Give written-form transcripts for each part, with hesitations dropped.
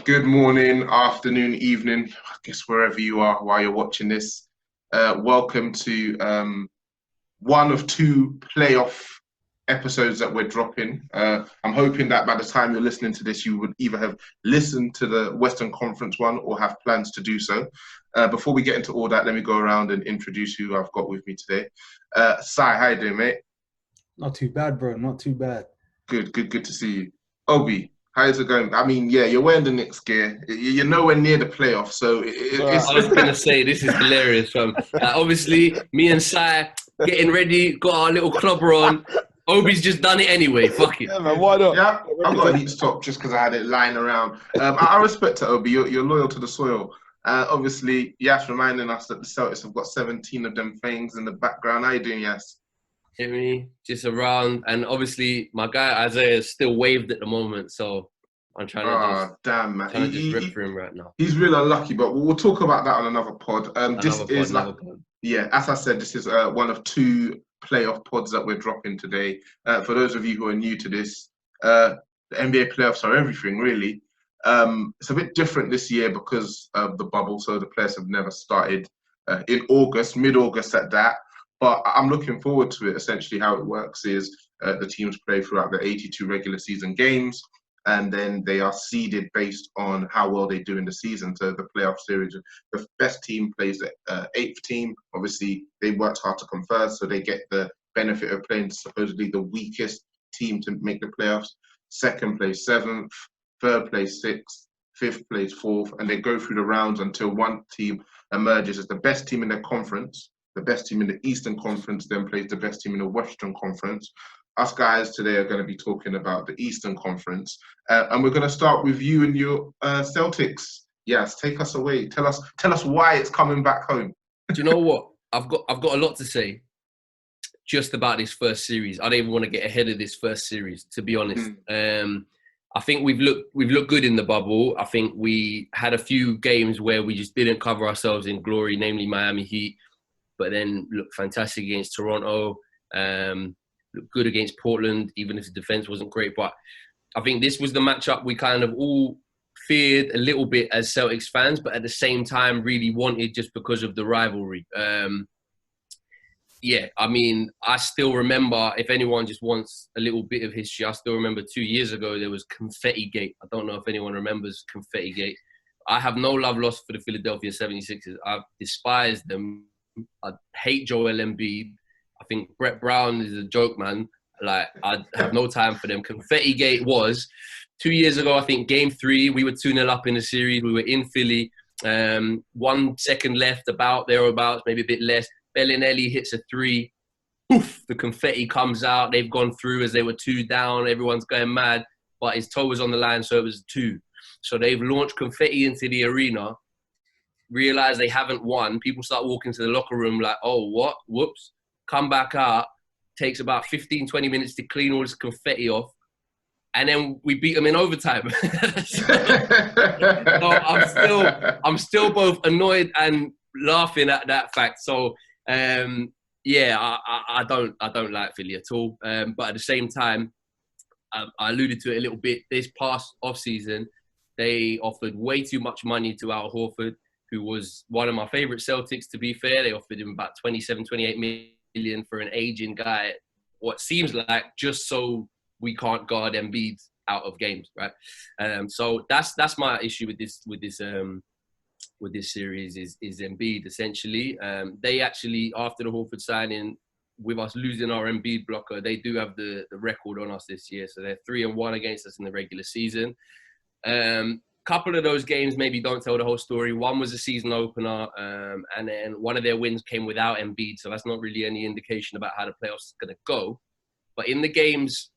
Good morning, afternoon, evening, I guess wherever you are while you're watching this. Welcome to one of two playoff episodes that we're dropping. I'm hoping that by the time you're listening to this, you would either have listened to the Western Conference one or have plans to do so. Before we get into all that, let me go around and introduce who I've got with me today. Sai, how you doing, mate? Not too bad, bro. Not too bad. Good to see you. Obi, how's it going? I mean, yeah, you're wearing the Knicks gear. You're nowhere near the playoffs, so it's. I was gonna say this is hilarious, fam. Obviously, me and Sai getting ready, got our little clubber on. Obi's just done it anyway. Fuck it. Yeah, man. Why not? Yeah, I've got a Leeds top just because I had it lying around. I respect it, Obi. You're loyal to the soil. Obviously, Yas reminding us that the Celtics have got 17 of them things in the background. How you doing, Yas? Hit me just around, and obviously my guy Isaiah is still waved at the moment, so I'm trying to Oh, damn, man. just rip for him right now. He's real unlucky, but we'll talk about that on another pod. Another pod. Yeah, as I said, this is one of two playoff pods that we're dropping today. For those of you who are new to this, the NBA playoffs are everything, really. It's a bit different this year because of the bubble, so the players have never started in August, mid-August at that. But I'm looking forward to it. Essentially, how it works is the teams play throughout the 82 regular season games, and then they are seeded based on how well they do in the season. So the playoff series, the best team plays the eighth team. Obviously, they worked hard to come first, so they get the benefit of playing supposedly the weakest team to make the playoffs. Second plays seventh, third plays sixth, fifth plays fourth, and they go through the rounds until one team emerges as the best team in their conference. The best team in the Eastern Conference then plays the best team in the Western Conference. Us guys today are going to be talking about the Eastern Conference, and we're going to start with you and your Celtics. Yes, take us away. Tell us why it's coming back home. Do you know what? I've got a lot to say just about this first series. I don't even want to get ahead of this first series, to be honest. I think we've looked good in the bubble. I think we had a few games where we just didn't cover ourselves in glory, namely Miami Heat, but then looked fantastic against Toronto. Looked good against Portland, even if the defense wasn't great. But I think this was the matchup we kind of all feared a little bit as Celtics fans, but at the same time really wanted just because of the rivalry. Yeah, I mean, I still remember, if anyone just wants a little bit of history, I still remember 2 years ago there was Confetti Gate. I don't know if anyone remembers Confetti Gate. I have no love lost for the Philadelphia 76ers. I despise them. I hate Joel Embiid. I think Brett Brown is a joke, man. Like, I have no time for them. Confetti Gate was 2 years ago, I think, game 3. We were 2-0 up in the series. We were in Philly. 1 second left, about thereabouts, maybe a bit less. Bellinelli hits a 3. Poof, the confetti comes out. They've gone through as they were 2 down. Everyone's going mad. But his toe was on the line, so it was 2. So they've launched confetti into the arena, realize they haven't won. People start walking to the locker room like, oh, what? Whoops. Come back out. Takes about 15, 20 minutes to clean all this confetti off. And then we beat them in overtime. So I'm still both annoyed and laughing at that fact. So yeah, I don't like Philly at all. But at the same time, I alluded to it a little bit. This past off season, they offered way too much money to Al Horford, who was one of my favorite Celtics. To be fair, they offered him about 27, 28 million for an aging guy. What seems like just so we can't guard Embiid out of games, right? So that's my issue with this series is Embiid essentially. They actually, after the Horford signing, with us losing our Embiid blocker, they do have the record on us this year. So they're 3-1 against us in the regular season. Couple of those games maybe don't tell the whole story. One was a season opener, and then one of their wins came without Embiid, so that's not really any indication about how the playoffs are going to go. But in the games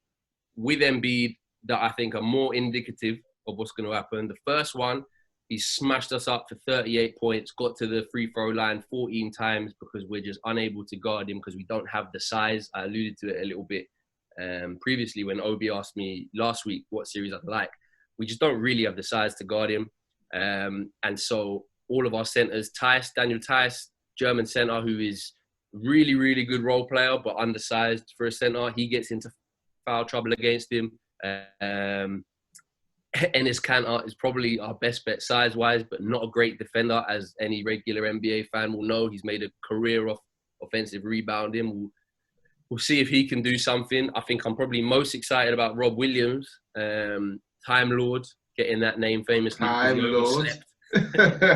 with Embiid that I think are more indicative of what's going to happen, the first one, he smashed us up for 38 points, got to the free throw line 14 times because we're just unable to guard him because we don't have the size. I alluded to it a little bit previously when Obi asked me last week what series I'd like. We just don't really have the size to guard him. And so all of our centers, Daniel Tice, German center, who is really, really good role player, but undersized for a center, he gets into foul trouble against him. Enes Kanter is probably our best bet size-wise, but not a great defender, as any regular NBA fan will know. He's made a career of offensive rebounding. We'll see if he can do something. I think I'm probably most excited about Rob Williams, Time Lord, getting that name famously. Time Lord.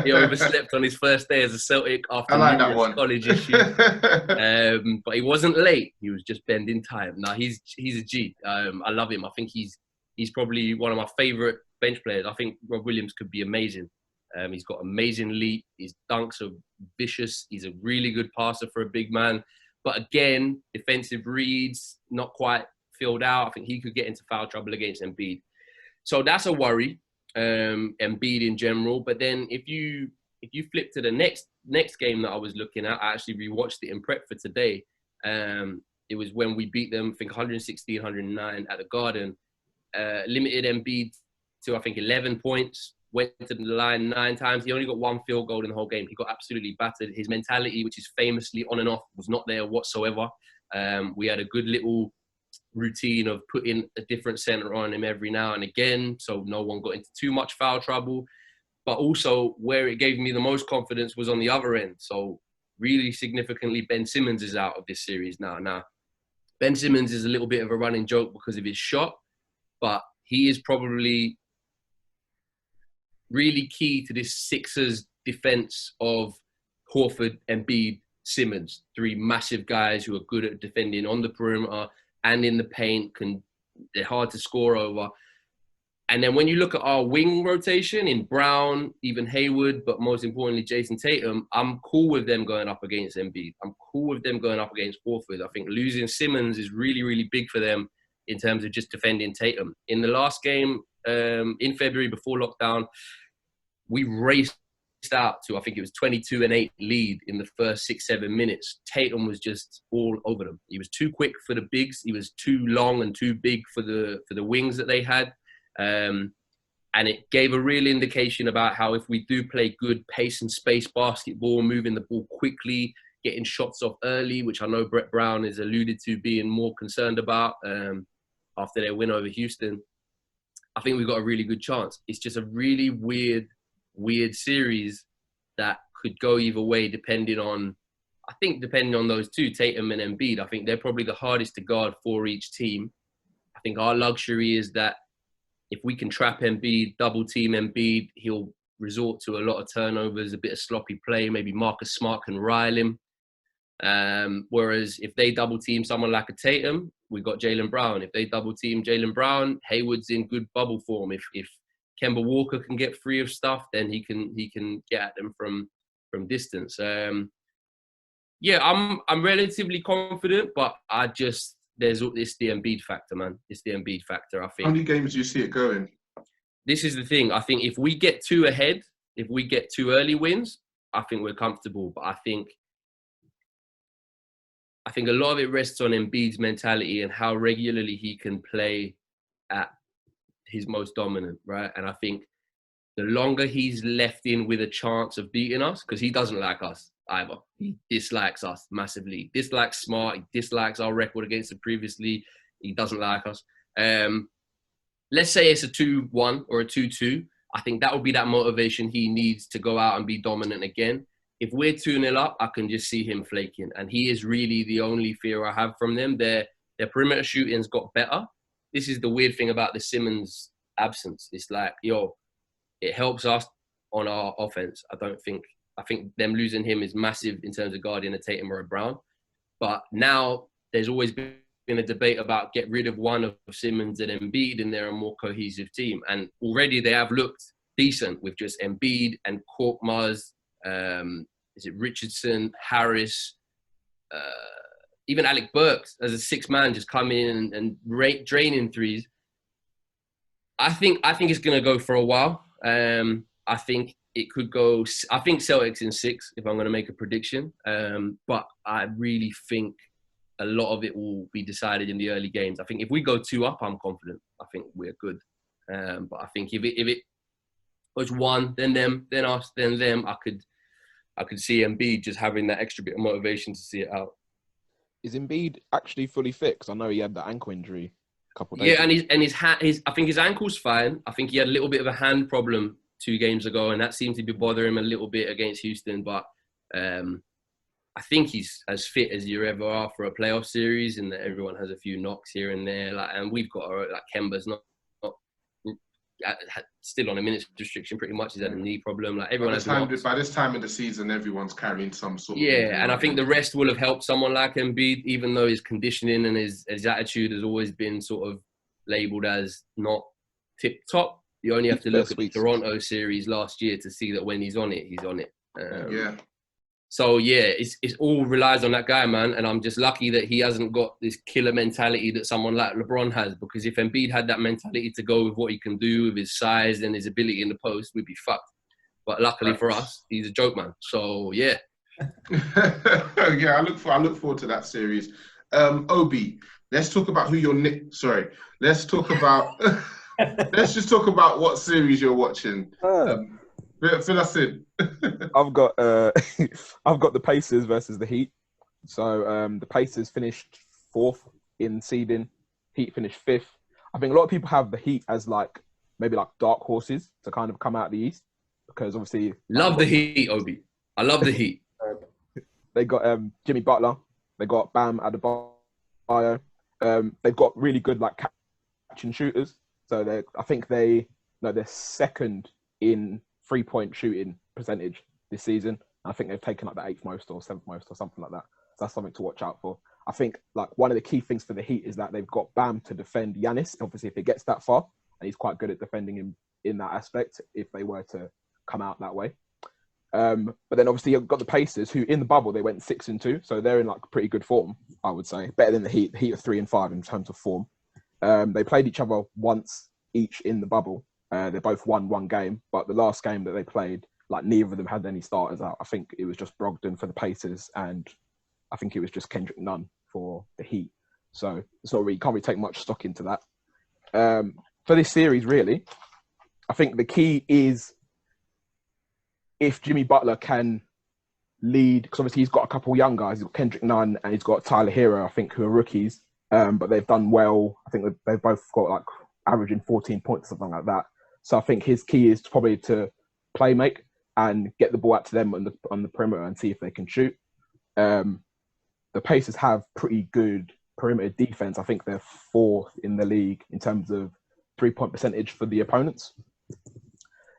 He overslept on his first day as a Celtic after I like that numerous one. college issues. But he wasn't late. He was just bending time. Now he's a G. I love him. I think he's probably one of my favourite bench players. I think Rob Williams could be amazing. He's got amazing leap. His dunks are vicious. He's a really good passer for a big man. But again, defensive reads, not quite filled out. I think he could get into foul trouble against Embiid. So that's a worry, Embiid in general. But then if you flip to the next game that I was looking at, I actually rewatched it in prep for today. It was when we beat them, I think 116, 109 at the Garden. Limited Embiid to, I think, 11 points. Went to the line 9 times. He only got 1 field goal in the whole game. He got absolutely battered. His mentality, which is famously on and off, was not there whatsoever. We had a good little routine of putting a different center on him every now and again, so no one got into too much foul trouble. But also, where it gave me the most confidence was on the other end. So really significantly, Ben Simmons is out of this series now. Now, Ben Simmons is a little bit of a running joke because of his shot, but he is probably really key to this Sixers defense of Horford, Embiid, Simmons. 3 massive guys who are good at defending on the perimeter and in the paint. They're hard to score over. And then when you look at our wing rotation in Brown, even Hayward, but most importantly, Jason Tatum, I'm cool with them going up against Embiid. I'm cool with them going up against Horford. I think losing Simmons is really, really big for them in terms of just defending Tatum. In the last game, in February before lockdown, we raced out to, I think it was 22-8 lead in the first 6-7 minutes. Tatum was just all over them. He was too quick for the bigs. He was too long and too big for the wings that they had. And it gave a real indication about how if we do play good pace and space basketball, moving the ball quickly, getting shots off early, which I know Brett Brown is alluded to being more concerned about after their win over Houston, I think we've got a really good chance. It's just a really weird series that could go either way depending on those two, Tatum and Embiid. I think they're probably the hardest to guard for each team. I think our luxury is that if we can trap Embiid, double team Embiid, he'll resort to a lot of turnovers, a bit of sloppy play. Maybe Marcus Smart can rile him. Whereas if they double team someone like a Tatum, we've got Jaylen Brown. If they double team Jaylen Brown, Hayward's in good bubble form. If Kemba Walker can get free of stuff, then he can get at them from distance. Yeah, I'm relatively confident, but it's the Embiid factor, man. It's the Embiid factor, I think. How many games do you see it going? This is the thing. I think if we get 2 ahead, if we get 2 early wins, I think we're comfortable. But I think a lot of it rests on Embiid's mentality and how regularly he can play at his most dominant, right? And I think the longer he's left in with a chance of beating us, because he doesn't like us either. He dislikes us massively. Dislikes Smart. He dislikes our record against him previously. He doesn't like us. Let's say it's a 2-1 or a 2-2. I think that would be that motivation he needs to go out and be dominant again. If we're 2-0 up, I can just see him flaking. And he is really the only fear I have from them. Their perimeter shooting's got better. This is the weird thing about the Simmons absence. It's like, it helps us on our offense. I think them losing him is massive in terms of guarding a Tatum or a Brown. But now there's always been a debate about get rid of one of Simmons and Embiid and they're a more cohesive team. And already they have looked decent with just Embiid and Korkmaz, is it Richardson, Harris, even Alec Burks as a 6th man just coming in and draining threes. I think it's going to go for a while. I think it could go. I think Celtics in 6 if I'm going to make a prediction. But I really think a lot of it will be decided in the early games. I think if we go 2 up, I'm confident. I think we're good. But I think if it goes 1, then them, then us, then them, I could see Embiid just having that extra bit of motivation to see it out. Is Embiid actually fully fit? Because I know he had that ankle injury. a couple of days. Yeah, and his I think his ankle's fine. I think he had a little bit of a hand problem 2 games ago, and that seemed to be bothering him a little bit against Houston. But I think he's as fit as you ever are for a playoff series, and that everyone has a few knocks here and there. Like, and we've got like Kemba's not still on a minutes restriction pretty much. He's had a knee problem. Like everyone by this time in the season, everyone's carrying some sort of injury, and I think the rest will have helped someone like Embiid, even though his conditioning and his attitude has always been sort of labelled as not tip top. You only have to look at the Toronto series last year to see that when he's on it, he's on it. So yeah, it's all relies on that guy, man. And I'm just lucky that he hasn't got this killer mentality that someone like LeBron has. Because if Embiid had that mentality to go with what he can do with his size and his ability in the post, we'd be fucked. But luckily for us, he's a joke, man. So yeah. Yeah, I look forward to that series. Obi, let's talk about who you're. Let's talk about. Let's just talk about what series you're watching. Fill us in. I've got the Pacers versus the Heat. So the Pacers finished 4th in seeding. Heat finished 5th. I think a lot of people have the Heat as maybe dark horses to kind of come out of the East, because obviously love the Heat, Obi. I love the Heat. They got Jimmy Butler. They got Bam Adebayo. They've got really good catch and shooters. So I think they're second in 3-point shooting percentage this season. I think they've taken the 8th most or 7th most or something like that. So that's something to watch out for. I think one of the key things for the Heat is that they've got Bam to defend Giannis. Obviously, if it gets that far, and he's quite good at defending him in that aspect, if they were to come out that way. But then obviously you've got the Pacers, who in the bubble they went 6-2, so they're in pretty good form, I would say, better than the Heat. The Heat are 3-5 in terms of form. They played each other once each in the bubble. They both won 1 game, but the last game that they played, neither of them had any starters out. I think it was just Brogdon for the Pacers, and I think it was just Kendrick Nunn for the Heat. So it's not really, can't really take much stock into that. For this series, really, I think the key is if Jimmy Butler can lead, because obviously he's got a couple of young guys. He's got Kendrick Nunn and he's got Tyler Hero, I think, who are rookies, but they've done well. I think they've both got averaging 14 points, something like that. So I think his key is probably to play make and get the ball out to them on the perimeter and see if they can shoot. The Pacers have pretty good perimeter defense. I think they're 4th in the league in terms of 3-point percentage for the opponents.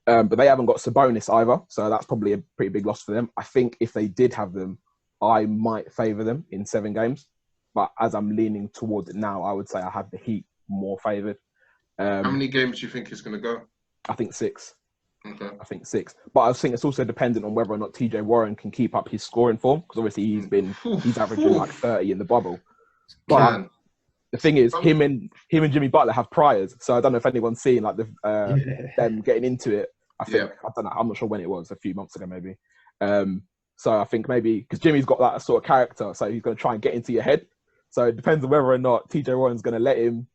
But they haven't got Sabonis either, so that's probably a pretty big loss for them. I think if they did have them, I might favour them in 7 games. But as I'm leaning towards it now, I would say I have the Heat more favoured. How many games do you think it's going to go? I think 6. Okay. I think 6. But I think it's also dependent on whether or not TJ Warren can keep up his scoring form, because obviously he's averaging 30 in the bubble. But the thing is, him and Jimmy Butler have priors, so I don't know if anyone's seen them getting into it. I think I don't know. I'm not sure when it was, a few months ago maybe. So I think maybe because Jimmy's got that sort of character, so he's going to try and get into your head. So it depends on whether or not TJ Warren's going to let him,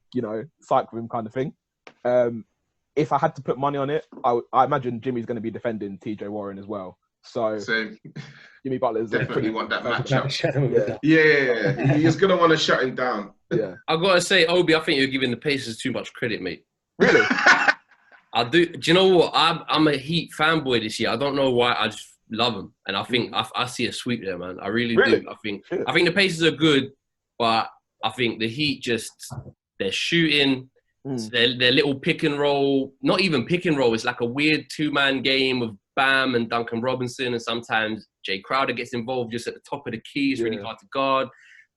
psych with him, kind of thing. If I had to put money on it, I imagine Jimmy's going to be defending TJ Warren as well. So same. Jimmy Butler's definitely want that matchup. Yeah. He's going to want to shut him down. Yeah. I've got to say, Obi, I think you're giving the Pacers too much credit, mate. Really? I do. Do you know what? I'm a Heat fanboy this year. I don't know why. I just love them, and I think I see a sweep there, man. I really do. I think the Pacers are good, but I think the Heat they're shooting. Their little pick and roll, not even pick and roll. It's like a weird 2-man game of Bam and Duncan Robinson, and sometimes Jay Crowder gets involved just at the top of the key. It's really hard to guard.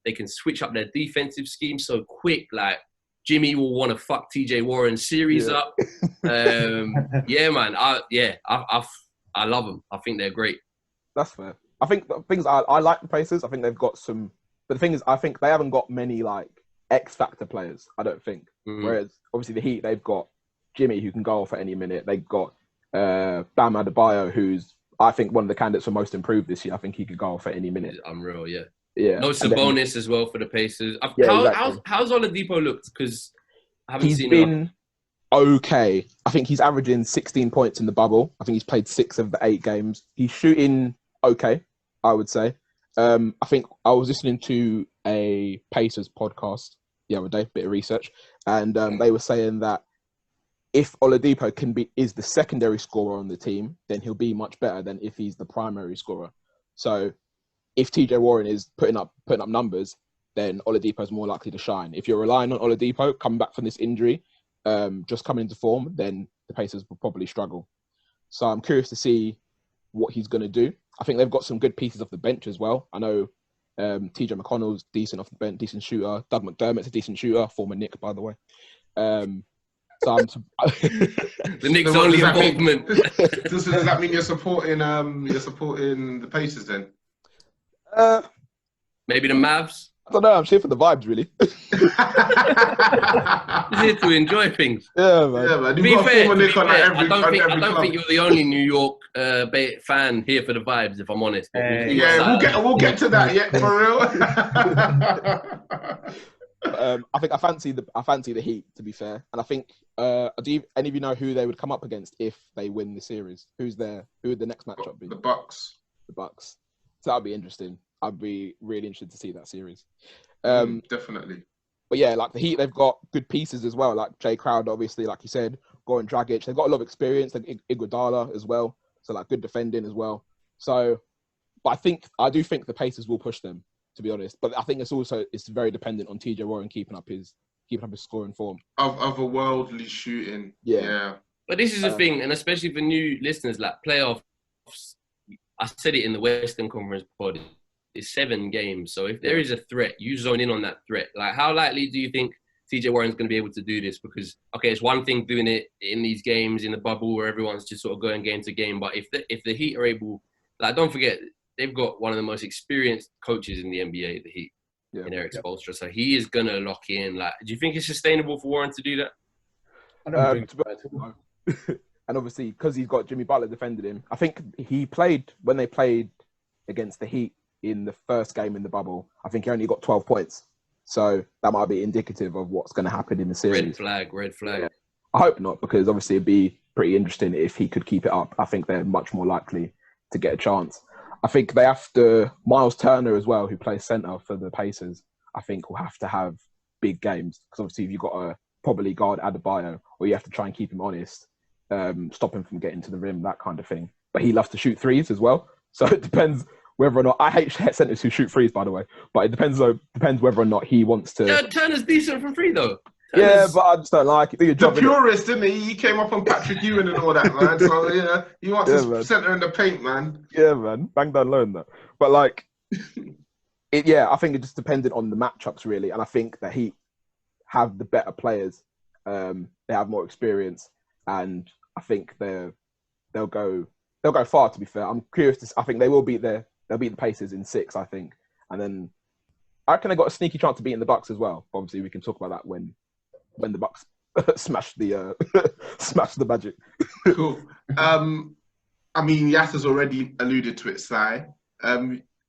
They can switch up their defensive scheme so quick. Jimmy will want to fuck TJ Warren's series up. Yeah, man. I love them. I think they're great. That's fair. I think the things I like the Pacers. I think they've got some, but the thing is, I think they haven't got many X factor players. I don't think. Whereas obviously the Heat, they've got Jimmy who can go off at any minute. They've got Bam Adebayo, who's I think one of the candidates for most improved this year. I think he could go off at any minute. Unreal, yeah. Yeah. No Sabonis as well for the Pacers. How's Oladipo looked? Because I haven't seen him. Okay. I think he's averaging 16 points in the bubble. I think he's played 6 of the 8 games. He's shooting okay, I would say. I think I was listening to a Pacers podcast the other day, bit of research, and they were saying that if Oladipo is the secondary scorer on the team, then he'll be much better than if he's the primary scorer. So if TJ Warren is putting up numbers, then Oladipo is more likely to shine. If you're relying on Oladipo coming back from this injury, just coming into form, then the Pacers will probably struggle. So I'm curious to see what he's going to do. I think they've got some good pieces off the bench as well. I know TJ McConnell's decent off the bench, decent shooter. Doug McDermott's a decent shooter, former Knick, by the way. So the Knicks' only involvement. Does that mean you're supporting the Pacers then? Maybe the Mavs. I don't know. I'm here for the vibes, really. He's here to enjoy things. Yeah, man. Yeah, man. To be fair, I don't think you're the only New York fan here for the vibes, if I'm honest. We'll get to that yet, for real. I think I fancy the Heat, to be fair, and I think do any of you know who they would come up against if they win the series? Who would the next matchup be? The Bucks. The Bucks. So that'd be interesting. I'd be really interested to see that series. Definitely. But yeah, like the Heat, they've got good pieces as well. Like Jay Crowder, obviously, like you said, Goran Dragic. They've got a lot of experience. Like Iguodala as well. So like good defending as well. So, but I do think the Pacers will push them, to be honest. But I think it's very dependent on TJ Warren keeping up his scoring form. Otherworldly shooting. Yeah. But this is the thing, and especially for new listeners, like playoffs. I said it in the Western Conference pod. It's 7 games. So if there is a threat, you zone in on that threat. Like, how likely do you think TJ Warren's going to be able to do this? Because, okay, it's one thing doing it in these games in the bubble where everyone's just sort of going game to game. But if the Heat are able, like, don't forget, they've got one of the most experienced coaches in the NBA, the Heat, in Eric Spoelstra. So he is going to lock in. Like, do you think it's sustainable for Warren to do that? I don't think so. And obviously, because he's got Jimmy Butler defending him, I think when they played against the Heat in the first game in the bubble, I think he only got 12 points. So that might be indicative of what's going to happen in the series. Red flag. Yeah. I hope not, because obviously it'd be pretty interesting if he could keep it up. I think they're much more likely to get a chance. I think they have to, Miles Turner as well, who plays centre for the Pacers, I think will have to have big games. Because obviously if you've got to probably guard Adebayo, or you have to try and keep him honest, stop him from getting to the rim, that kind of thing. But he loves to shoot threes as well. So it depends whether or not, I hate centers who shoot threes, by the way, but it depends whether or not he wants to. Yeah, Turner's decent from free though. Yeah, but I just don't like it. The purist, didn't he? He came up on Patrick Ewing and all that, man. So yeah, he wants his center in the paint, man. Yeah, man, bang down low in that. But like, I think it just depended on the matchups really, and I think the Heat have the better players. They have more experience, and I think they'll go far. To be fair, I'm curious. I think they will beat they'll beat the Pacers in 6, I think, and then I reckon they got a sneaky chance of beating the Bucks as well. Obviously, we can talk about that when the Bucks smash the Magic. Cool. I mean, Yas has already alluded to it, Si.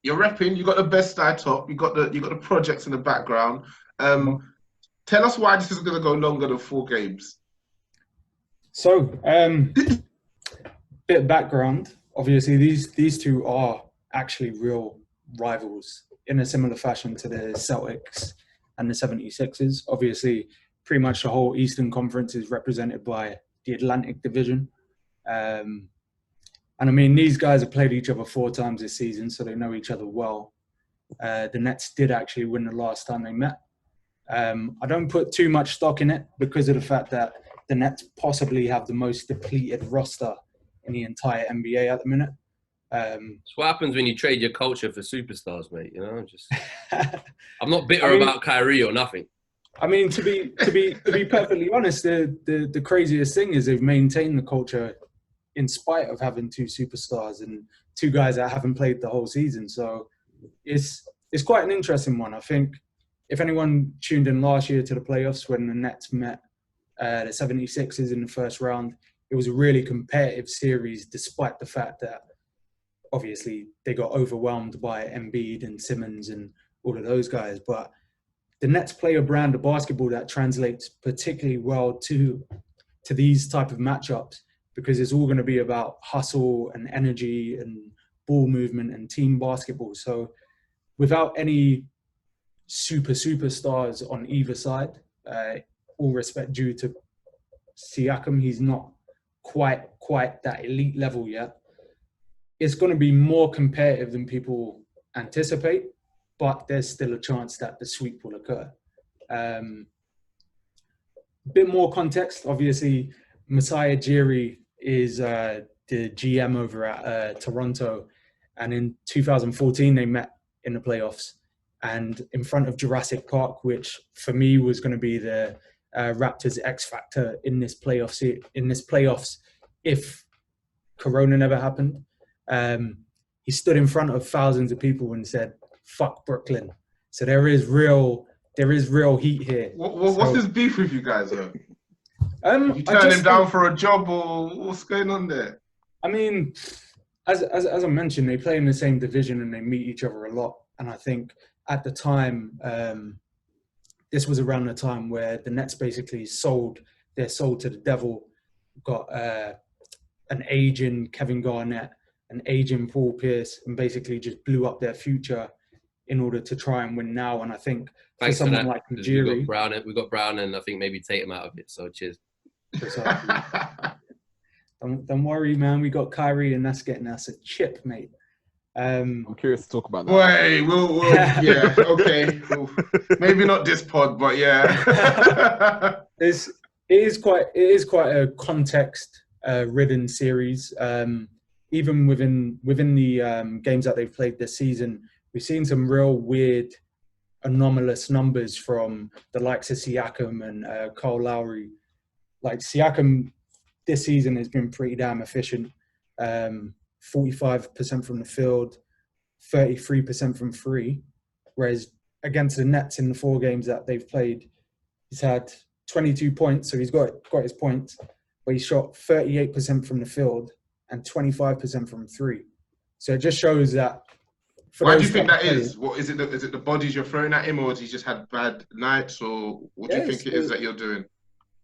You're repping. You got the best side top. You got the projects in the background. Tell us why this is going to go longer than 4 games. So, bit of background. Obviously, these two are actually real rivals in a similar fashion to the Celtics and the 76ers. Obviously, pretty much the whole Eastern Conference is represented by the Atlantic Division. And I mean, these guys have played each other 4 times this season, so they know each other well. The Nets did actually win the last time they met. I don't put too much stock in it because of the fact that the Nets possibly have the most depleted roster in the entire NBA at the minute. It's what happens when you trade your culture for superstars, mate. You know, I'm not bitter about Kyrie or nothing. I mean, to be perfectly honest, the craziest thing is they've maintained the culture in spite of having 2 superstars and 2 guys that haven't played the whole season. So it's quite an interesting one. I think if anyone tuned in last year to the playoffs when the Nets met the 76ers in the first round, it was a really competitive series despite the fact that obviously they got overwhelmed by Embiid and Simmons and all of those guys. But the Nets play a brand of basketball that translates particularly well to these type of matchups because it's all going to be about hustle and energy and ball movement and team basketball. So without any superstars on either side. All respect due to Siakam, he's not quite that elite level yet. It's going to be more competitive than people anticipate, but there's still a chance that the sweep will occur. Bit more context, obviously, Masai Ujiri is the GM over at Toronto, and in 2014 they met in the playoffs, and in front of Jurassic Park, which for me was going to be the Raptors X factor in this playoffs if Corona never happened. He stood in front of thousands of people and said, "Fuck Brooklyn." So there is real heat here. What's his beef with you guys, though? You turn him down for a job, or what's going on there? I mean, as I mentioned, they play in the same division and they meet each other a lot. And I think at the time, this was around the time where the Nets basically sold their soul to the devil, got an aging Kevin Garnett, an aging Paul Pierce, and basically just blew up their future in order to try and win now. And I think Thanks for someone like Ujiri, we got Brown, and I think maybe Tatum out of it. So cheers. Don't worry, man. We got Kyrie, and that's getting us a chip, mate. I'm curious to talk about that. Wait, we'll yeah, okay. Maybe not this pod, but yeah. It is quite a context ridden series. Even within the games that they've played this season, we've seen some real weird, anomalous numbers from the likes of Siakam and Kyle Lowry. Like Siakam this season has been pretty damn efficient. 45% from the field, 33% from three. Whereas against the Nets in the 4 games that they've played, he's had 22 points, so he's got his points, but he shot 38% from the field and 25% from three. So it just shows that. Why do you think that is? What is it? Is it the bodies you're throwing at him, or has he just had bad nights, or what do you think it is that you're doing?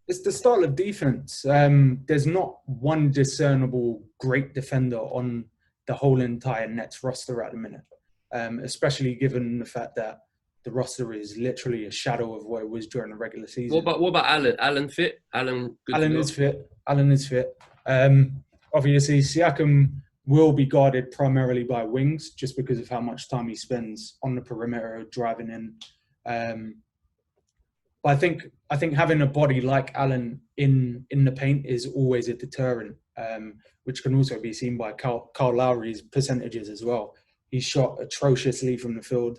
It's the style of defense. There's not one discernible great defender on the whole entire Nets roster at the minute, especially given the fact that the roster is literally a shadow of what it was during the regular season. What about Allen? Allen fit? Allen is fit. Obviously, Siakam will be guarded primarily by wings just because of how much time he spends on the perimeter driving in. But I think having a body like Allen in the paint is always a deterrent, which can also be seen by Kyle Lowry's percentages as well. He shot atrociously from the field,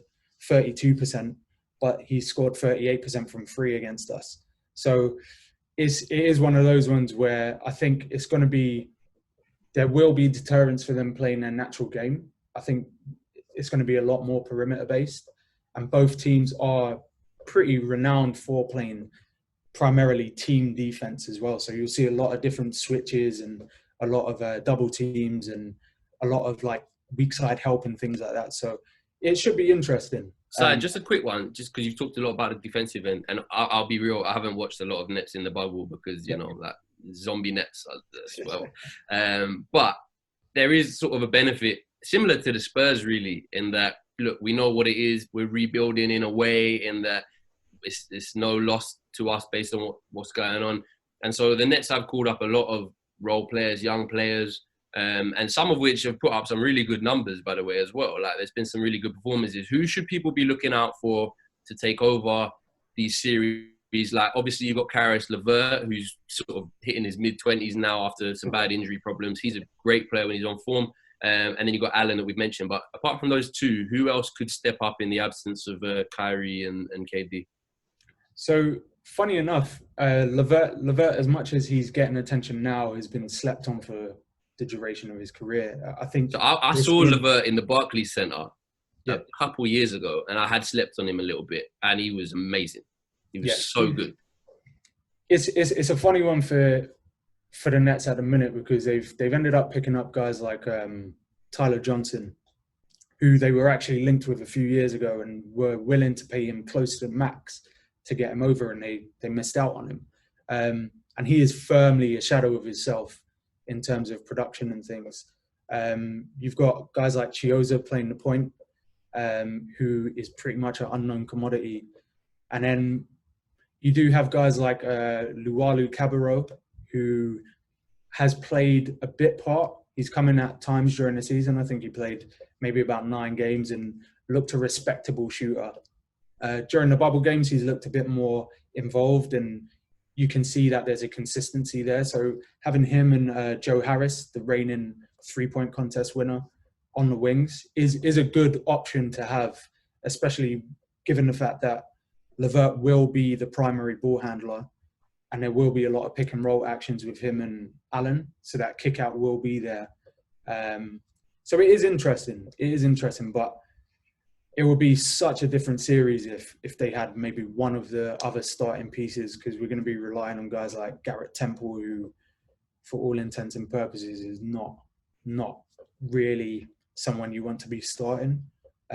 32%, but he scored 38% from three against us. So it is one of those ones where I think there will be deterrents for them playing their natural game. I think it's going to be a lot more perimeter based, and both teams are pretty renowned for playing primarily team defense as well. So you'll see a lot of different switches and a lot of double teams and a lot of like weak side help and things like that. So it should be interesting. So just a quick one, just because you've talked a lot about the defensive end, and I'll be real, I haven't watched a lot of Nets in the bubble because, you know, like zombie Nets as well. But there is sort of a benefit similar to the Spurs really in that, look, we know what it is. We're rebuilding in a way in that it's no loss to us based on what's going on. And so the Nets have called up a lot of role players, young players, and some of which have put up some really good numbers, by the way, as well. Like there's been some really good performances. Who should people be looking out for to take over these series? Like obviously you've got Caris LeVert, who's sort of hitting his mid-20s now after some bad injury problems. He's a great player when he's on form. And then you've got Allen that we've mentioned. But apart from those two, who else could step up in the absence of Kyrie and KD? So funny enough, LeVert, as much as he's getting attention now, has been slept on for the duration of his career. I think. So I saw LeVert in the Barclays Center a couple of years ago, and I had slept on him a little bit, and he was amazing. He was so good. It's a funny one for the Nets at the minute because they've ended up picking up guys like Tyler Johnson, who they were actually linked with a few years ago and were willing to pay him close to the max to get him over, and they missed out on him. And he is firmly a shadow of himself in terms of production and things. You've got guys like Chioza playing the point. who is pretty much an unknown commodity. And then you do have guys like Luwalu Cabarro, who has played a bit part. He's come in at times during the season. I think he played maybe about 9 games and looked a respectable shooter. During the bubble games, he's looked a bit more involved, and you can see that there's a consistency there. So having him and Joe Harris, the reigning 3-point contest winner, on the wings is a good option to have, especially given the fact that Levert will be the primary ball handler, and there will be a lot of pick and roll actions with him and Allen, so that kick out will be there. So it is interesting. It is interesting, but it would be such a different series if they had maybe one of the other starting pieces, because we're going to be relying on guys like Garrett Temple, who, for all intents and purposes, is not really someone you want to be starting.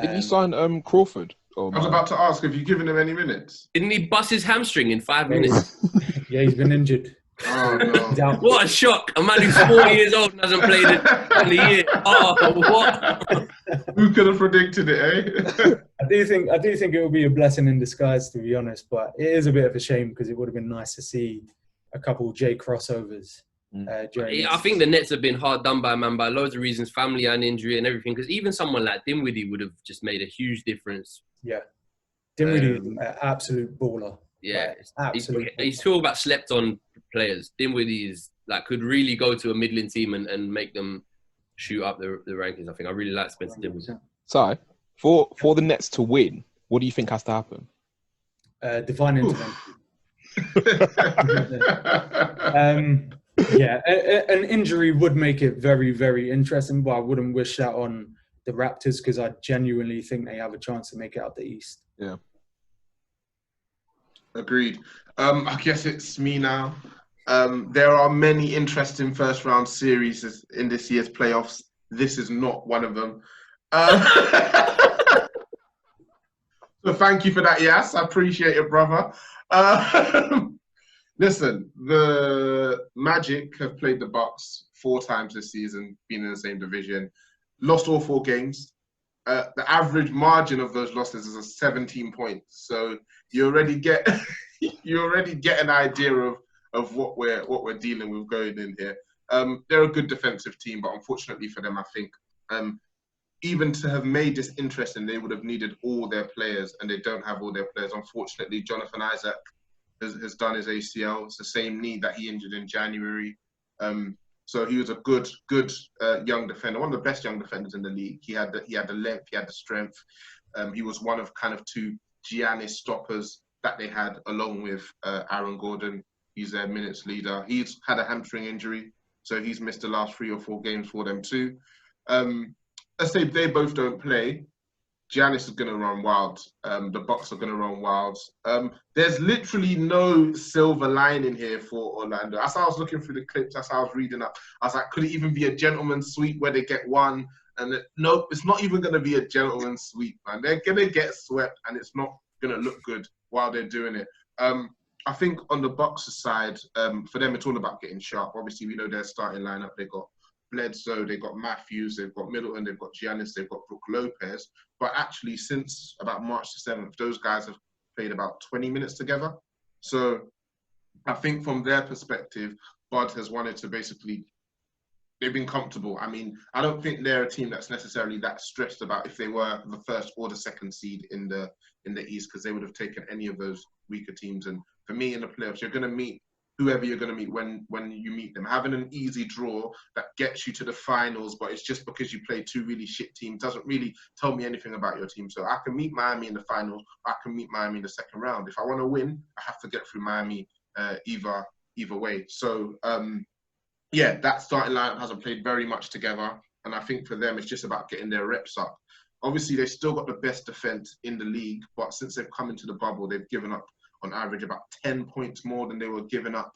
Did you sign Crawford? I was about to ask, have you given him any minutes? Didn't he bust his hamstring in 5 minutes? Yeah, he's been injured. Oh, no. What a shock. A man who's 40 years old and hasn't played in a year. Oh, what? Who could have predicted it, eh? I do think it will be a blessing in disguise, to be honest, but it is a bit of a shame because it would have been nice to see a couple J crossovers. I think the Nets have been hard done by, man, by loads of reasons, family and injury and everything, because even someone like Dinwiddie would have just made a huge difference. Yeah. Dinwiddie is an absolute baller. Yeah. Absolutely. He's talking about slept-on players. Dinwiddie is like could really go to a middling team and make them shoot up the rankings. I think I really like Spencer Dinwiddie. So, for the Nets to win, what do you think has to happen? Divine intervention. Yeah, an injury would make it very, very interesting, but I wouldn't wish that on the Raptors because I genuinely think they have a chance to make it out the East. Yeah. Agreed. I guess it's me now. There are many interesting first-round series in this year's playoffs. This is not one of them. So thank you for that, Yas. I appreciate it, brother. Listen, the Magic have played the Bucks 4 times this season, been in the same division, lost all 4 games. The average margin of those losses is a 17 points. So you already get an idea of what we're dealing with going in here. They're a good defensive team, but unfortunately for them, I think even to have made this interesting, they would have needed all their players, and they don't have all their players. Unfortunately, Jonathan Isaac has done his ACL. It's the same knee that he injured in January. So he was a good young defender, one of the best young defenders in the league. He had the length, he had the strength. He was one of kind of 2 Giannis stoppers that they had, along with Aaron Gordon. He's their minutes leader. He's had a hamstring injury, so he's missed the last 3 or 4 games for them too. Let's say they both don't play. Giannis is going to run wild. The Bucks are going to run wild. There's literally no silver lining here for Orlando. As I was looking through the clips, as I was reading up, I was like, could it even be a gentleman's sweep where they get one? And nope, it's not even going to be a gentleman's sweep, man. They're going to get swept, and it's not going to look good while they're doing it. I think on the Bucks side, for them, it's all about getting sharp. Obviously, we know their starting lineup. They got Bledsoe, they've got Matthews, they've got Middleton, they've got Giannis, they've got Brook Lopez. But actually, since about March the 7th, those guys have played about 20 minutes together. So I think from their perspective, Bud has wanted to basically, they've been comfortable. I mean, I don't think they're a team that's necessarily that stressed about if they were the 1st or the 2nd seed in the East, because they would have taken any of those weaker teams. And for me, in the playoffs, you're going to meet whoever you're going to meet when you meet them. Having an easy draw that gets you to the finals, but it's just because you play 2 really shit teams, doesn't really tell me anything about your team. So I can meet Miami in the finals, I can meet Miami in the 2nd round. If I want to win, I have to get through Miami either way. So, yeah, that starting lineup hasn't played very much together. And I think for them, it's just about getting their reps up. Obviously, they've still got the best defense in the league, but since they've come into the bubble, they've given up on average about 10 points more than they were giving up.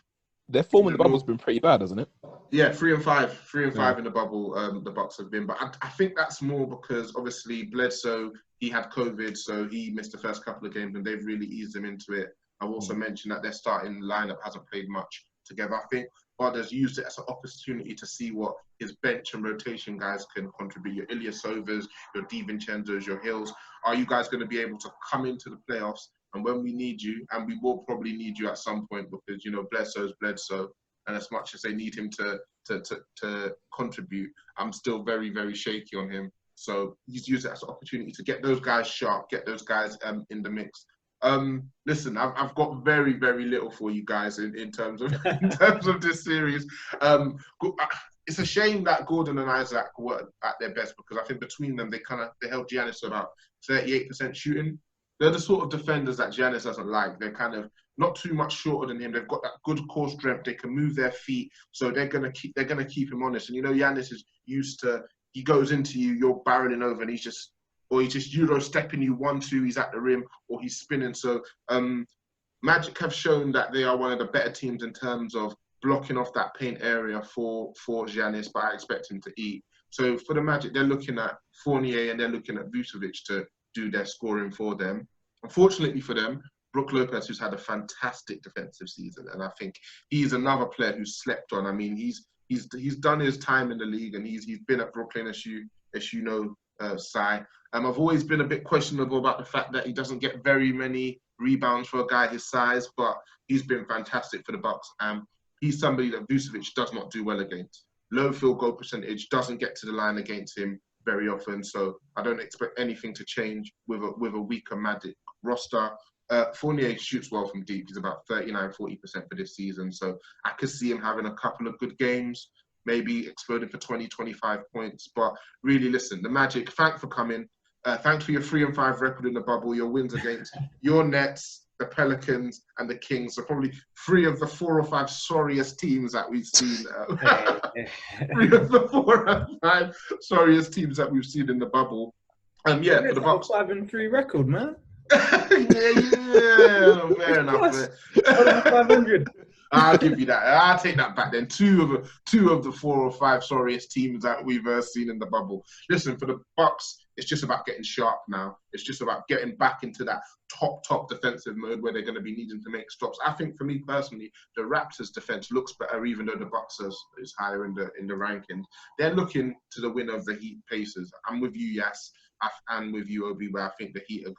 Their form in the bubble's been pretty bad, hasn't it? Yeah, 3 and 5 in the bubble. The Bucks have been, but I think that's more because obviously Bledsoe, he had COVID, so he missed the first couple of games, and they've really eased him into it. I've also mentioned that their starting lineup hasn't played much together. I think others used it as an opportunity to see what his bench and rotation guys can contribute. Your Ilyasovas, your DiVincenzo's, your Hills. Are you guys going to be able to come into the playoffs? And when we need you, and we will probably need you at some point, because, you know, Bledsoe's Bledsoe, and as much as they need him to contribite, I'm still very, very shaky on him. So he's used it as an opportunity to get those guys sharp, get those guys in the mix. Listen, I've got very, very little for you guys in terms of this series. It's a shame that Gordon and Isaac weren't at their best, because I think between them they held Giannis to about 38% shooting. They're the sort of defenders that Giannis doesn't like. They're kind of not too much shorter than him. They've got that good core strength. They can move their feet, so they're gonna keep him honest. And you know, Giannis is used to, he goes into you, you're barreling over, and he's just Euro stepping you 1-2. He's at the rim, or he's spinning. So Magic have shown that they are one of the better teams in terms of blocking off that paint area for Giannis, but I expect him to eat. So for the Magic, they're looking at Fournier and they're looking at Vucevic to do their scoring for them. Unfortunately for them, Brook Lopez, who's had a fantastic defensive season, and I think he's another player who's slept on. I mean, he's done his time in the league, and he's been at Brooklyn, as you know, Sai. I've always been a bit questionable about the fact that he doesn't get very many rebounds for a guy his size, but he's been fantastic for the Bucks. He's somebody that Vucevic does not do well against. Low field goal percentage, doesn't get to the line against him very often, so I don't expect anything to change with a weaker Magic roster. Fournier shoots well from deep. He's about 39-40% for this season, so I could see him having a couple of good games, maybe exploding for 20-25 points. But really, listen, the Magic, thanks for coming. Thanks for your 3-5 record in the bubble. Your wins against your Nets, the Pelicans, and the Kings. So probably 3 of the 4 or 5 sorriest teams that we've seen. 3 of the 4 or 5 sorriest teams that we've seen in the bubble. Yeah, for the Bucks. 5-3 record, man. yeah, fair enough. 500. I'll give you that. I'll take that back then. 2 of the 4 or 5 sorriest teams that we've seen in the bubble. Listen, for the Bucks, it's just about getting sharp now. It's just about getting back into that top defensive mode where they're going to be needing to make stops. I think, for me personally, the Raptors' defense looks better, even though the Bucks is higher in the rankings. They're looking to the winner of the Heat Pacers. I'm with you, Yas, and with you, Obi, where I think the Heat are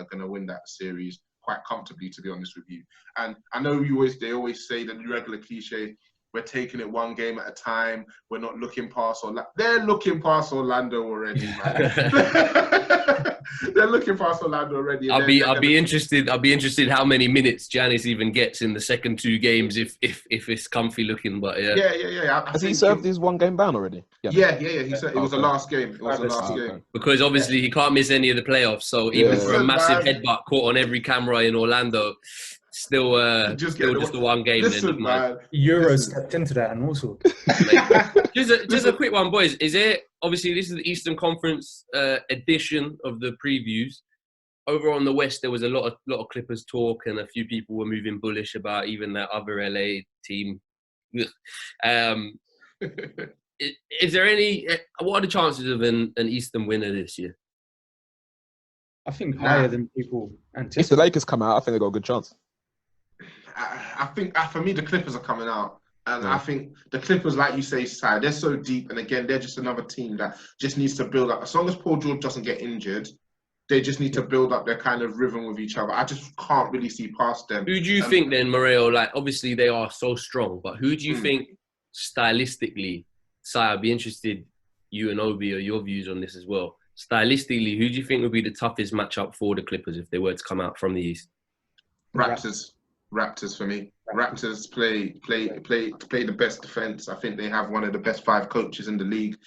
gonna win that series quite comfortably, to be honest with you. And I know they always say the regular cliche, we're taking it one game at a time. We're not looking past Orlando. They're looking past Orlando already, man. They're looking past Orlando already. I'll be interested how many minutes Giannis even gets in the second 2 games if it's comfy looking. But yeah. Has he served his 1-game ban already? Yeah. He said it was the last game. It was the last game. Because obviously he can't miss any of the playoffs. So even for a massive headbutt caught on every camera in Orlando, still just the 1 game. Listen, man. Euro stepped into that and also. just a quick one, boys. Is it obviously this is the Eastern Conference edition of the previews? Over on the West, there was a lot of Clippers talk, and a few people were moving bullish about even that other LA team. Is there any? What are the chances of an Eastern winner this year? I think higher than people anticipate. If the Lakers come out, I think they got a good chance. I think for me, the Clippers are coming out. And I think the Clippers, like you say, Si, they're so deep. And again, they're just another team that just needs to build up. As long as Paul George doesn't get injured, they just need to build up their kind of rhythm with each other. I just can't really see past them. Who do you think then, Moreo? Like, obviously they are so strong, but who do you think stylistically, Si, I'd be interested, you and Obi, or your views on this as well. Stylistically, who do you think would be the toughest matchup for the Clippers if they were to come out from the East? Raptors for me. Raptors play the best defense. I think they have one of the best 5 coaches in the league.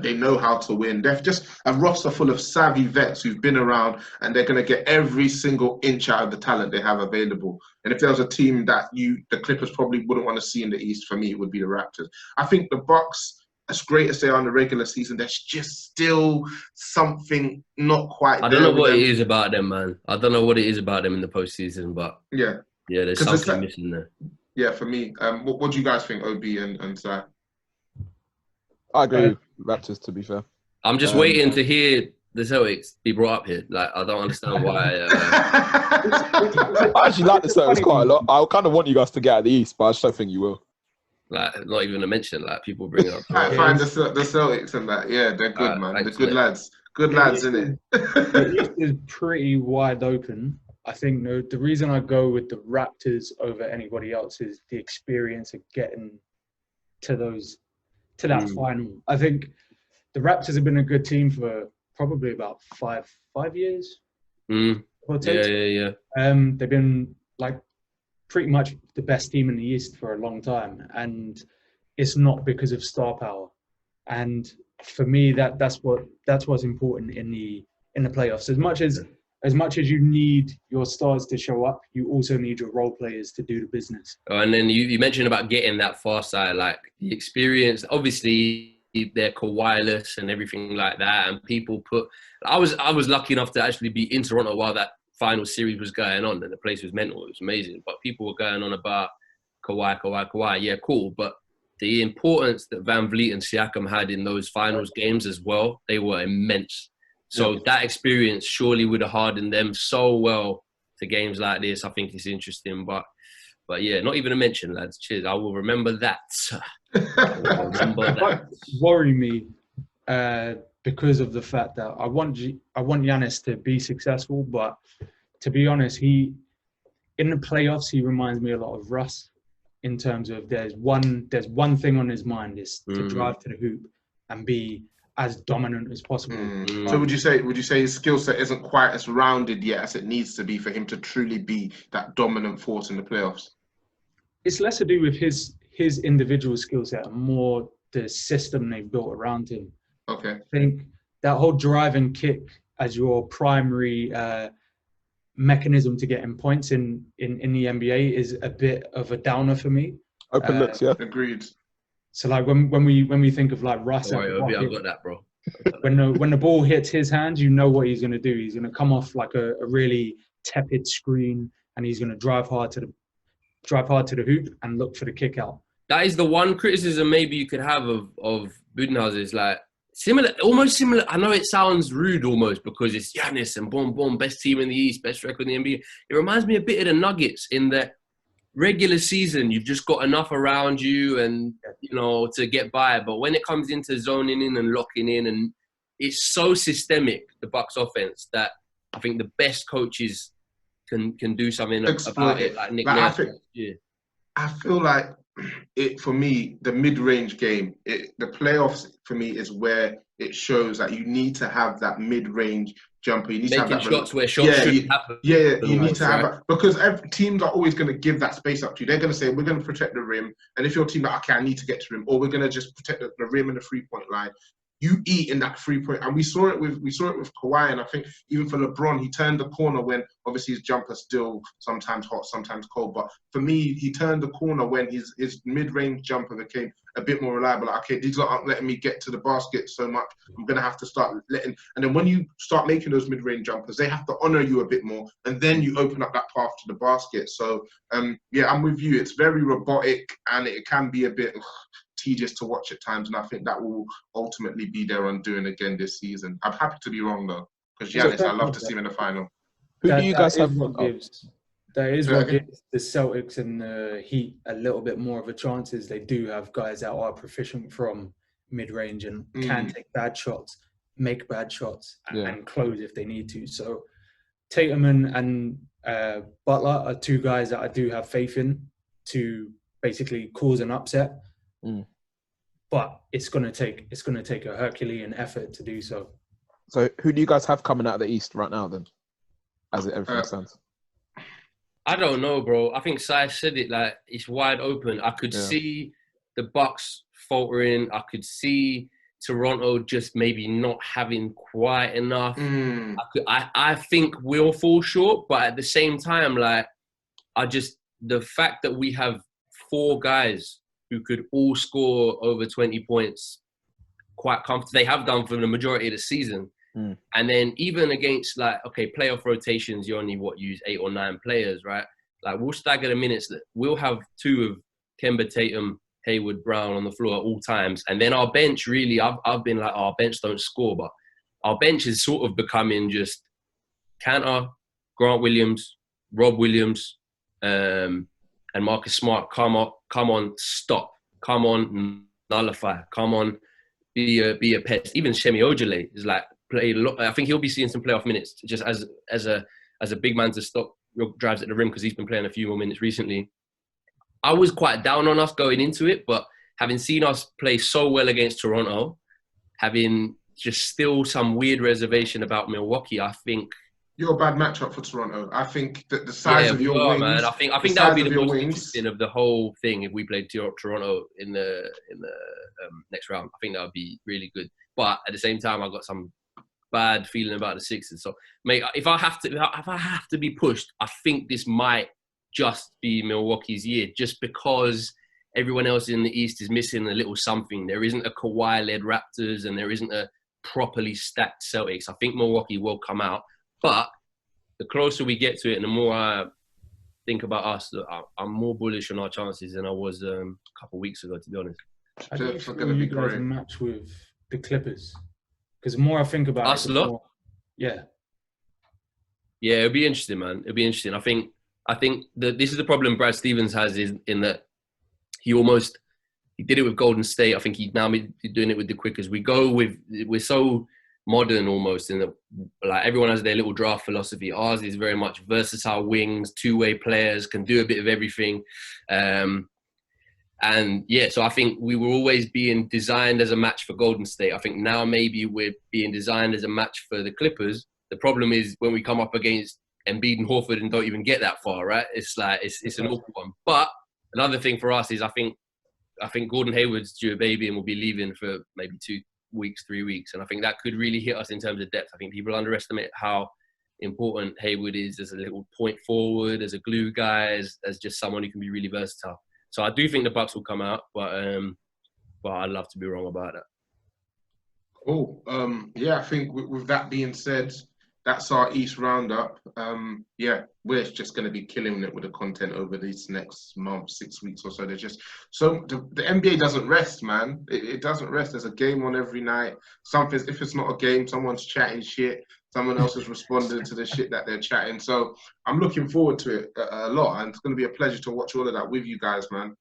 They know how to win. They're just a roster full of savvy vets who've been around, and they're going to get every single inch out of the talent they have available. And if there was a team that the Clippers probably wouldn't want to see in the East, for me, it would be the Raptors. I think the Bucks, as great as they are in the regular season, there's just still something not quite there. I don't know what it is about them, man. I don't know what it is about them in the postseason, but yeah, there's something missing there. Yeah, for me. What do you guys think, Obi and Si? I agree with Raptors, to be fair. I'm just waiting to hear the Celtics be brought up here. Like, I don't understand why. I actually like the Celtics quite a lot. I kind of want you guys to get out of the East, but I just don't think you will. Like, not even to mention, like, people bring up. I find the Celtics and that, yeah, they're good, man. They're thanks, good mate. lads. Good lads, innit? The East is pretty wide open. I think the reason I go with the Raptors over anybody else is the experience of getting to that final. I think the Raptors have been a good team for probably about five years. Yeah. They've been like pretty much the best team in the East for a long time, and it's not because of star power. And for me, that's what's important in the playoffs. As much as you need your stars to show up, you also need your role players to do the business. And then you mentioned about getting that far side, like the experience. Obviously, they're Kawhi-less and everything like that, and people put. I was lucky enough to actually be in Toronto while that final series was going on, and the place was mental. It was amazing, but people were going on about Kawhi. Yeah, cool, but the importance that Van Vliet and Siakam had in those finals games as well, they were immense. So that experience surely would have hardened them so well to games like this. I think it's interesting, but yeah, not even to mention, lads. Cheers. I will remember that. Worry me because of the fact that I want Giannis to be successful, but to be honest, in the playoffs he reminds me a lot of Russ in terms of there's one thing on his mind is to drive to the hoop and be as dominant as possible. So would you say his skill set isn't quite as rounded yet as it needs to be for him to truly be that dominant force in the playoffs? It's less to do with his individual skill set and more the system they've built around him. Okay. I think that whole drive and kick as your primary mechanism to getting points in the NBA is a bit of a downer for me. Open looks, yeah. Agreed. So like when we think of like Russ, I got that, bro. when the ball hits his hands, you know what he's going to do. He's going to come off like a really tepid screen, and he's going to drive hard to the hoop and look for the kick out. That is the one criticism maybe you could have of Budenholzer is like almost similar. I know it sounds rude almost because it's Giannis and boom, best team in the East, best record in the NBA. It reminds me a bit of the Nuggets in that regular season, you've just got enough around you and, to get by. But when it comes into zoning in and locking in, and it's so systemic, the Bucks offense, that I think the best coaches can do something about it. Like Nick Nurse. I feel like for me, the mid-range game, the playoffs for me is where it shows that you need to have that mid-range jumper. You need to have that shots where shots shouldn't happen. Yeah, you need to have that because teams are always going to give that space up to you. They're going to say, we're going to protect the rim. And if your team like, okay, I need to get to the rim, or we're going to just protect the rim and the three-point line. You eat in that 3-point, and we saw it with Kawhi, and I think even for LeBron, he turned the corner when obviously his jumper's still sometimes hot, sometimes cold. But for me, he turned the corner when his mid-range jumper became a bit more reliable. Like, okay, these aren't letting me get to the basket so much. I'm gonna have to start letting. And then when you start making those mid-range jumpers, they have to honor you a bit more, and then you open up that path to the basket. So yeah, I'm with you. It's very robotic, and it can be a bit tedious to watch at times, and I think that will ultimately be their undoing again this season. I'm happy to be wrong though, because Giannis, I love to see him in the final. Who do you guys have? That is what gives the Celtics and the Heat a little bit more of a chance. Is they do have guys that are proficient from mid-range and can take bad shots, make bad shots, and close if they need to. So Tatum and Butler are two guys that I do have faith in to basically cause an upset. But it's gonna take a Herculean effort to do so. So who do you guys have coming out of the East right now then, as everything stands? I don't know, bro. I think Sai said it, like, it's wide open. I could see the Bucks faltering. I could see Toronto just maybe not having quite enough. I think we'll fall short, but at the same time, like, the fact that we have 4 guys who could all score over 20 points quite comfortably. They have done for the majority of the season. And then even against, like, okay, playoff rotations, you only, use 8 or 9 players, right? Like, we'll stagger the minutes. That we'll have 2 of Kemba, Tatum, Hayward, Brown on the floor at all times. And then our bench, really, I've been like, our bench don't score, but our bench is sort of becoming just Kanter, Grant Williams, Rob Williams, and Marcus Smart. Come on, stop. come on, nullify. Come on, be a pest. Even Shemi Ojale is like played a lot. I think he'll be seeing some playoff minutes just as a big man to stop real drives at the rim because he's been playing a few more minutes recently. I was quite down on us going into it, but having seen us play so well against Toronto, having just still some weird reservation about Milwaukee, I think you're a bad matchup for Toronto. I think that the size of your wings, man. I think that would be the most interesting of the whole thing if we played Toronto in the next round. I think that would be really good. But at the same time, I've got some bad feeling about the Sixers. So, mate, if I have to be pushed, I think this might just be Milwaukee's year, just because everyone else in the East is missing a little something. There isn't a Kawhi-led Raptors, and there isn't a properly stacked Celtics. I think Milwaukee will come out, but the closer we get to it, and the more I think about us, I'm more bullish on our chances than I was a couple of weeks ago, to be honest. I do think you guys match with the Clippers, because the more I think about us it, the more, yeah, it'll be interesting, man. It'll be interesting. I think that this is the problem Brad Stevens has is in that he did it with Golden State. I think he's now doing it with the Quickers. We're so modern almost in that, like, everyone has their little draft philosophy. Ours is very much versatile wings, two-way players, can do a bit of everything. So I think we were always being designed as a match for Golden State. I think now maybe we're being designed as a match for the Clippers. The problem is when we come up against Embiid and Horford and don't even get that far, right? It's like it's an awkward one. But another thing for us is I think Gordon Hayward's due a baby and will be leaving for maybe 2 weeks, 3 weeks, and I think that could really hit us in terms of depth. I think people underestimate how important Hayward is as a little point forward, as a glue guy, as just someone who can be really versatile. So I do think the Bucks will come out, but I'd love to be wrong about that. Cool. I think with that being said, that's our East roundup. We're just going to be killing it with the content over these next month, 6 weeks or so. There's just the NBA doesn't rest, man. It doesn't rest. There's a game on every night. If it's not a game, someone's chatting shit. Someone else is responding to the shit that they're chatting. So I'm looking forward to it a lot, and it's going to be a pleasure to watch all of that with you guys, man.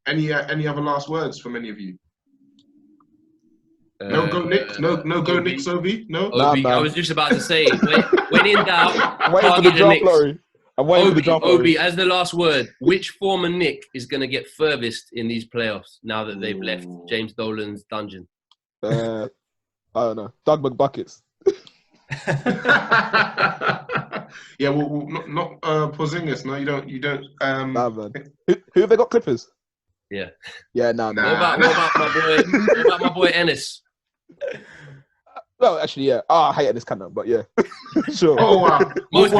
Any other last words from any of you? No go Knicks, no go Knicks, Obi. No. Obi, I was just about to say, when in doubt, wait for the draft lottery. I'm waiting for the draft lottery. Obi, as the last word, which former Knick is going to get furthest in these playoffs now that they've left James Dolan's dungeon? I don't know. Doug McBuckets. Not Porzingis. No, you don't. Nah, man. Who have they got? Clippers. Yeah. Yeah, no. What about my boy Ennis? Well, actually, yeah. I hate this kind of, but yeah, sure. Oh wow. Most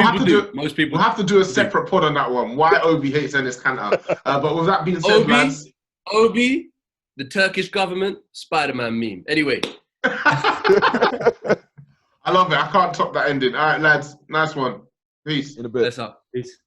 people. We'll have to do a separate pod on that one. Why Obi hates Ennis Kanter. But with that being said, lads, Obi, the Turkish government, Spider-Man meme. Anyway. I love it. I can't top that ending. All right, lads. Nice one. Peace. In a bit. That's up. Peace.